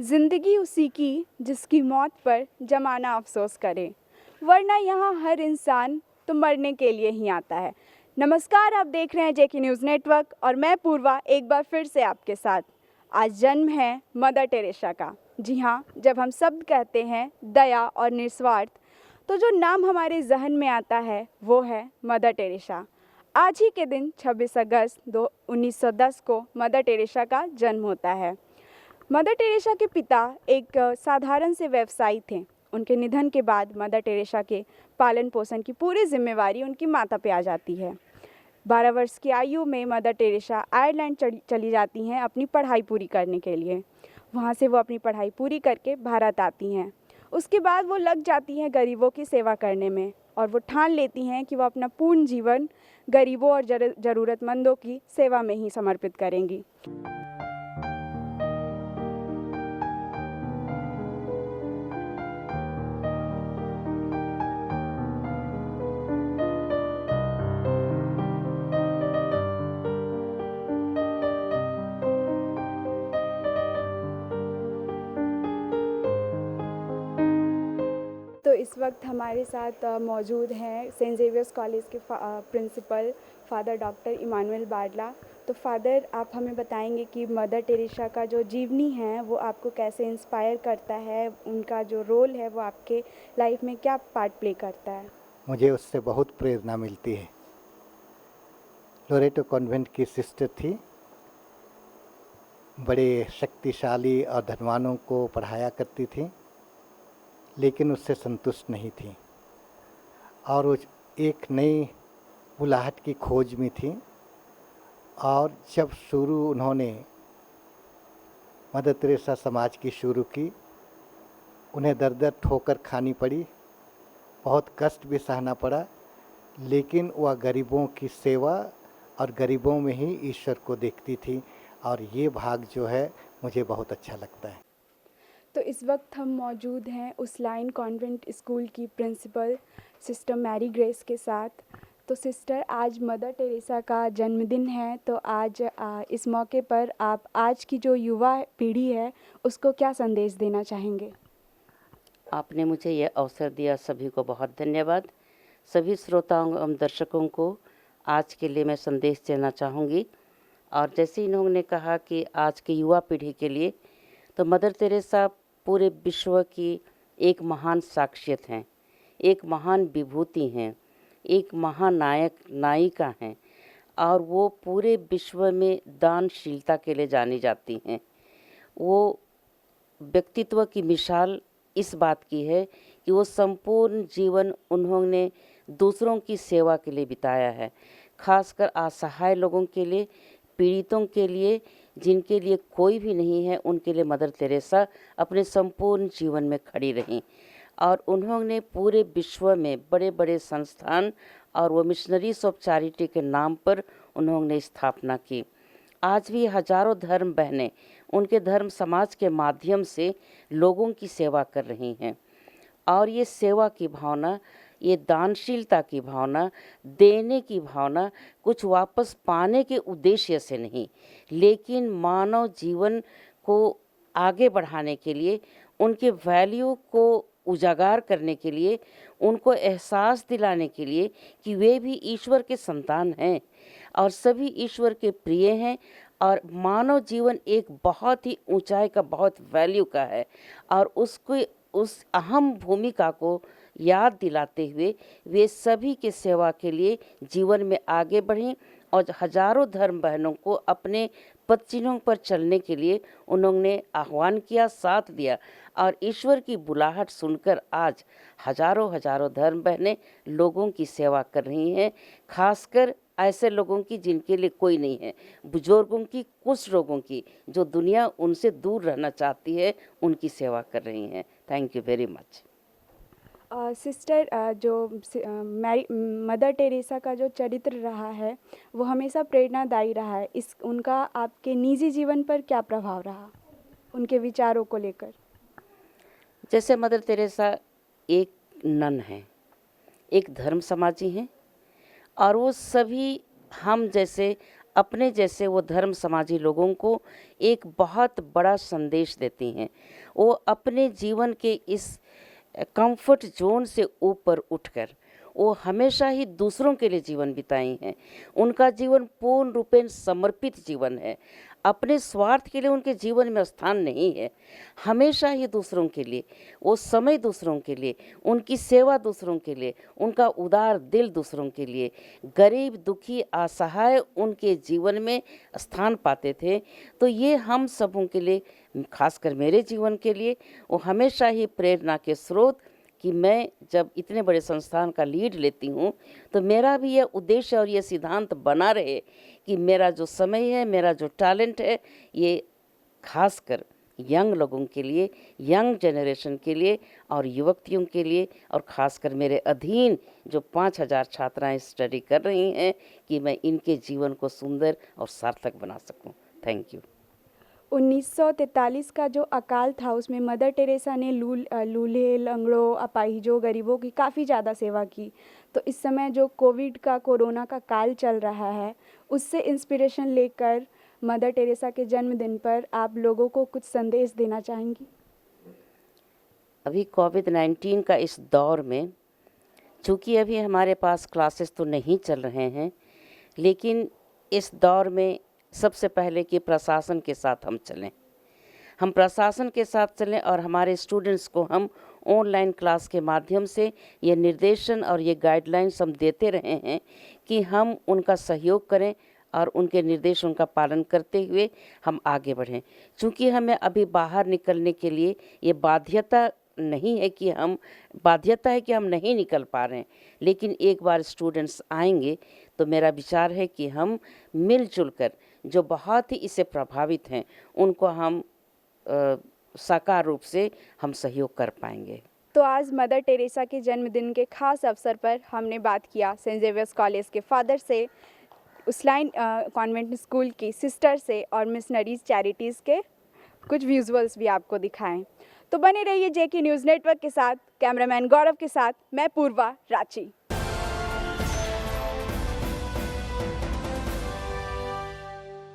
जिंदगी उसी की जिसकी मौत पर जमाना अफसोस करे, वरना यहाँ हर इंसान तो मरने के लिए ही आता है। नमस्कार, आप देख रहे हैं जेके न्यूज़ नेटवर्क और मैं पूर्वा एक बार फिर से आपके साथ। आज जन्म है मदर टेरेसा का। जी हाँ, जब हम शब्द कहते हैं दया और निस्वार्थ, तो जो नाम हमारे जहन में आता है वो है मदर टेरेसा। आज ही के दिन 26 अगस्त 1910 को मदर टेरेसा का जन्म होता है। मदर टेरेसा के पिता एक साधारण से व्यवसायी थे। उनके निधन के बाद मदर टेरेसा के पालन पोषण की पूरी जिम्मेवारी उनकी माता पे आ जाती है। 12 वर्ष की आयु में मदर टेरेसा आयरलैंड चली जाती हैं अपनी पढ़ाई पूरी करने के लिए। वहाँ से वो अपनी पढ़ाई पूरी करके भारत आती हैं। उसके बाद वो लग जाती हैं गरीबों की सेवा करने में और वो ठान लेती हैं कि वो अपना पूर्ण जीवन गरीबों और ज़रूरतमंदों की सेवा में ही समर्पित करेंगी। तो इस वक्त हमारे साथ मौजूद हैं सेंट जेवियर्स कॉलेज के principal father doctor Emmanuel Barla. तो फादर, आप हमें बताएंगे कि मदर टेरेसा का जो जीवनी है वो आपको कैसे इंस्पायर करता है, उनका जो रोल है वो आपके लाइफ में क्या पार्ट प्ले करता है? मुझे उससे बहुत प्रेरणा मिलती है। लोरेटो कॉन्वेंट की सिस्टर थी, बड़े शक्तिशाली और धनवानों को पढ़ाया करती थी, लेकिन उससे संतुष्ट नहीं थी और वो एक नई बुलाहट की खोज में थी। और जब शुरू उन्होंने मदर टेरेसा समाज की शुरू की, उन्हें दर दर ठोकर खानी पड़ी, बहुत कष्ट भी सहना पड़ा, लेकिन वह गरीबों की सेवा और गरीबों में ही ईश्वर को देखती थी और ये भाग जो है मुझे बहुत अच्छा लगता है। तो इस वक्त हम मौजूद हैं उस लाइन कॉन्वेंट स्कूल की प्रिंसिपल सिस्टर मैरी ग्रेस के साथ। तो सिस्टर, आज मदर टेरेसा का जन्मदिन है, तो आज इस मौके पर आप आज की जो युवा पीढ़ी है उसको क्या संदेश देना चाहेंगे? आपने मुझे यह अवसर दिया, सभी को बहुत धन्यवाद। सभी श्रोताओं एवं दर्शकों को आज के लिए मैं संदेश देना चाहूँगी। और जैसे इन्होंने कहा कि आज की युवा पीढ़ी के लिए, तो मदर टेरेसा पूरे विश्व की एक महान शख्सियत हैं, एक महान विभूति हैं, एक महानायक नायिका हैं और वो पूरे विश्व में दानशीलता के लिए जानी जाती हैं। वो व्यक्तित्व की मिसाल इस बात की है कि वो संपूर्ण जीवन उन्होंने दूसरों की सेवा के लिए बिताया है, खासकर असहाय लोगों के लिए, पीड़ितों के लिए, जिनके लिए कोई भी नहीं है, उनके लिए मदर टेरेसा अपने संपूर्ण जीवन में खड़ी रहीं। और उन्होंने पूरे विश्व में बड़े बड़े संस्थान और वो मिशनरीज ऑफ चैरिटी के नाम पर उन्होंने स्थापना की। आज भी हजारों धर्म बहनें उनके धर्म समाज के माध्यम से लोगों की सेवा कर रही हैं। और ये सेवा की भावना, ये दानशीलता की भावना, देने की भावना कुछ वापस पाने के उद्देश्य से नहीं, लेकिन मानव जीवन को आगे बढ़ाने के लिए, उनके वैल्यू को उजागर करने के लिए, उनको एहसास दिलाने के लिए कि वे भी ईश्वर के संतान हैं और सभी ईश्वर के प्रिय हैं और मानव जीवन एक बहुत ही ऊंचाई का, बहुत वैल्यू का है। और उसको उस अहम भूमिका को याद दिलाते हुए वे सभी के सेवा के लिए जीवन में आगे बढ़ें और हजारों धर्म बहनों को अपने पदचिन्हों पर चलने के लिए उन्होंने आह्वान किया, साथ दिया। और ईश्वर की बुलाहट सुनकर आज हजारों हजारों धर्म बहनें लोगों की सेवा कर रही हैं, खासकर ऐसे लोगों की जिनके लिए कोई नहीं है, बुजुर्गों की, कुछ लोगों की, जो दुनिया उनसे दूर रहना चाहती है, उनकी सेवा कर रही हैं। Thank you very much. Sister, जो मदर टेरेसा का जो चरित्र रहा है वो हमेशा प्रेरणादायी रहा है। इस उनका आपके निजी जीवन पर क्या प्रभाव रहा, उनके विचारों को लेकर? जैसे मदर टेरेसा एक नन है, एक धर्म समाजी हैं और वो सभी हम जैसे अपने जैसे वो धर्म समाजी लोगों को एक बहुत बड़ा संदेश देती हैं। वो अपने जीवन के इस कंफर्ट जोन से ऊपर उठकर वो हमेशा ही दूसरों के लिए जीवन बिताई हैं। उनका जीवन पूर्ण रूपेण समर्पित जीवन है। अपने स्वार्थ के लिए उनके जीवन में स्थान नहीं है। हमेशा ही दूसरों के लिए वो समय, दूसरों के लिए उनकी सेवा, दूसरों के लिए उनका उदार दिल, दूसरों के लिए गरीब, दुखी, असहाय उनके जीवन में स्थान पाते थे। तो ये हम सबों के लिए, खासकर मेरे जीवन के लिए, वो हमेशा ही प्रेरणा के स्रोत कि मैं जब इतने बड़े संस्थान का लीड लेती हूँ तो मेरा भी यह उद्देश्य और ये सिद्धांत बना रहे कि मेरा जो समय है, मेरा जो टैलेंट है, ये खासकर यंग लोगों के लिए, यंग जनरेशन के लिए और युवतियों के लिए, और ख़ासकर मेरे अधीन जो 5000 छात्राएं स्टडी कर रही हैं, कि मैं इनके जीवन को सुंदर और सार्थक बना सकूं। Thank you. 1943 का जो अकाल था उसमें मदर टेरेसा ने लूल्हे, लंगड़ों, अपाहिजों, गरीबों की काफ़ी ज़्यादा सेवा की। तो इस समय जो कोरोना का काल चल रहा है, उससे इंस्पिरेशन लेकर मदर टेरेसा के जन्मदिन पर आप लोगों को कुछ संदेश देना चाहेंगी? अभी कोविड-19 का इस दौर में, चूँकि अभी हमारे पास क्लासेस तो नहीं चल रहे हैं, लेकिन इस दौर में सबसे पहले कि प्रशासन के साथ हम चलें। हम प्रशासन के साथ चलें और हमारे स्टूडेंट्स को हम ऑनलाइन क्लास के माध्यम से ये निर्देशन और ये गाइडलाइंस हम देते रहे हैं कि हम उनका सहयोग करें और उनके निर्देशों का पालन करते हुए हम आगे बढ़ें। चूँकि हमें अभी बाहर निकलने के लिए ये बाध्यता है कि हम नहीं निकल पा रहे हैं, लेकिन एक बार स्टूडेंट्स आएंगे तो मेरा विचार है कि हम मिलजुल कर जो बहुत ही इससे प्रभावित हैं उनको हम साकार रूप से हम सहयोग कर पाएंगे। तो आज मदर टेरेसा के जन्मदिन के खास अवसर पर हमने बात किया सेंट जेवियर्स कॉलेज के फादर से, उसलाइन कॉन्वेंट स्कूल की सिस्टर से और मिशनरीज चैरिटीज़ के कुछ विजुअल्स भी आपको दिखाएं। तो बने रहिए जेके न्यूज़ नेटवर्क के साथ। कैमरामैन गौरव के साथ मैं पूर्वा, रांची।